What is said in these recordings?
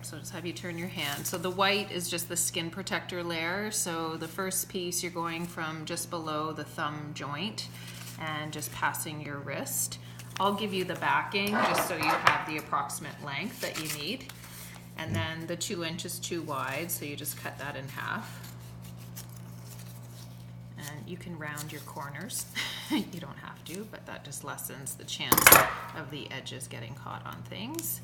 so just have you turn your hand. So the white is just the skin protector layer. So the first piece, you're going from just below the thumb joint and just passing your wrist. I'll give you the backing just so you have the approximate length that you need. And then the 2 inches too wide, so you just cut that in half. And you can round your corners. You don't have to, but that just lessens the chance of the edges getting caught on things.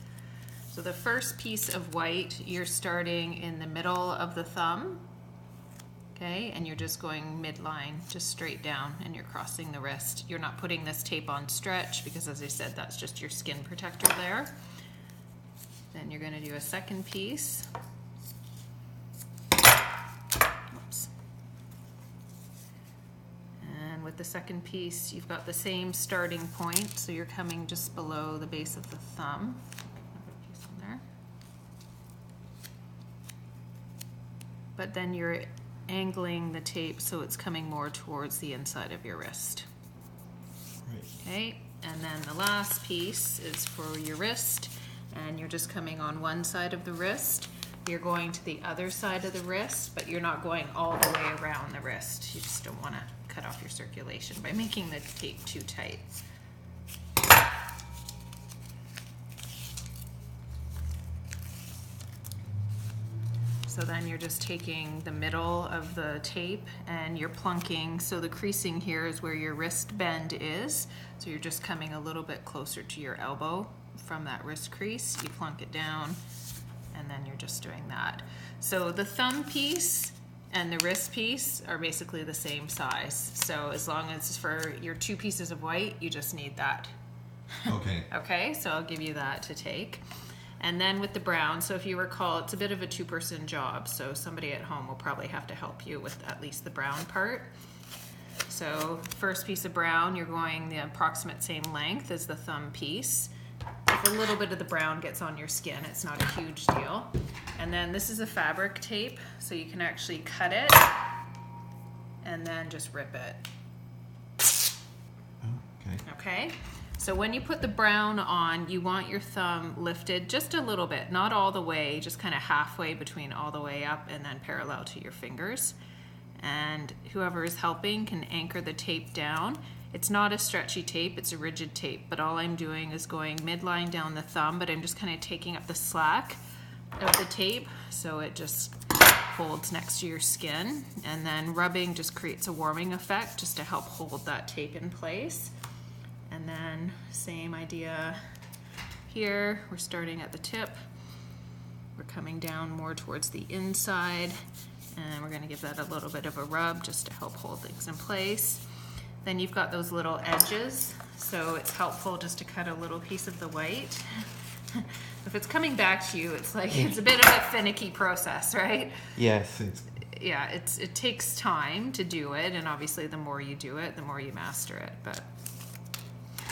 So the first piece of white, you're starting in the middle of the thumb, okay? And you're just going midline, just straight down, and you're crossing the wrist. You're not putting this tape on stretch because, as I said, that's just your skin protector there. Then you're gonna do a second piece. Oops. And with the second piece, you've got the same starting point, so you're coming just below the base of the thumb. But then you're angling the tape so it's coming more towards the inside of your wrist. Right. Okay, and then the last piece is for your wrist, and you're just coming on one side of the wrist. You're going to the other side of the wrist, but you're not going all the way around the wrist. You just don't want to cut off your circulation by making the tape too tight. So then you're just taking the middle of the tape and you're plunking. So the creasing here is where your wrist bend is. So you're just coming a little bit closer to your elbow from that wrist crease. You plunk it down and then you're just doing that. So the thumb piece and the wrist piece are basically the same size. So as long as for your 2 pieces of white, you just need that. Okay. Okay, so I'll give you that to take. And then with the brown, so if you recall, it's a bit of a 2-person job, so somebody at home will probably have to help you with at least the brown part. So first piece of brown, you're going the approximate same length as the thumb piece. If a little bit of the brown gets on your skin, it's not a huge deal. And then this is a fabric tape, so you can actually cut it and then just rip it. Okay. Okay? So when you put the brown on, you want your thumb lifted just a little bit, not all the way, just kind of halfway between all the way up and then parallel to your fingers. And whoever is helping can anchor the tape down. It's not a stretchy tape, it's a rigid tape, but all I'm doing is going midline down the thumb, but I'm just kind of taking up the slack of the tape so it just holds next to your skin. And then rubbing just creates a warming effect just to help hold that tape in place. And then same idea here. We're starting at the tip. We're coming down more towards the inside, and we're going to give that a little bit of a rub just to help hold things in place. Then you've got those little edges, so it's helpful just to cut a little piece of the white. If it's coming back to you, it's like it's a bit of a finicky process, right? Yes. Yeah, it takes time to do it, and obviously the more you do it, the more you master it.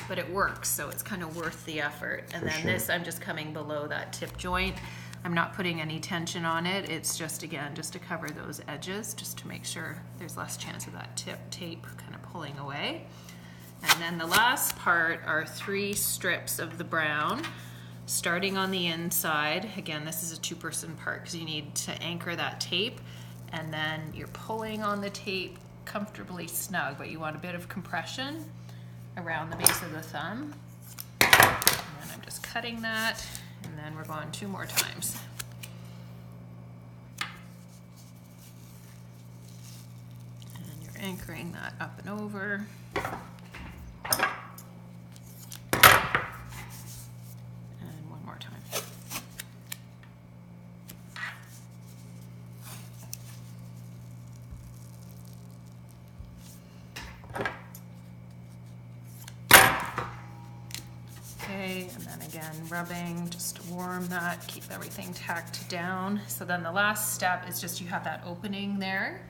But it works, so it's kind of worth the effort. And then this, I'm just coming below that tip joint. I'm not putting any tension on it. It's just, again, just to cover those edges, just to make sure there's less chance of that tape kind of pulling away. And then the last part are 3 strips of the brown, starting on the inside. Again, this is a 2-person part because you need to anchor that tape, and then you're pulling on the tape comfortably snug, but you want a bit of compression around the base of the thumb. And then I'm just cutting that, and then we're going 2 more times. And you're anchoring that up and over. And 1 more time. Okay, and then again, rubbing just to warm that, keep everything tacked down. So then the last step is just you have that opening there,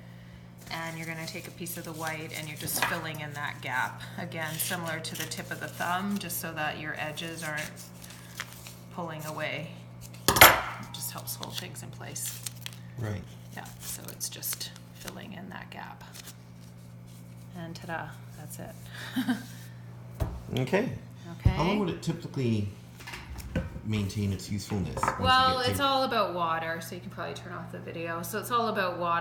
and you're gonna take a piece of the white and you're just filling in that gap. Again, similar to the tip of the thumb, just so that your edges aren't pulling away. It just helps hold things in place. Right. Yeah, so it's just filling in that gap. And ta-da, that's it. Okay. Okay. How long would it typically maintain its usefulness? Well, it's all about water, so you can probably turn off the video. So it's all about water.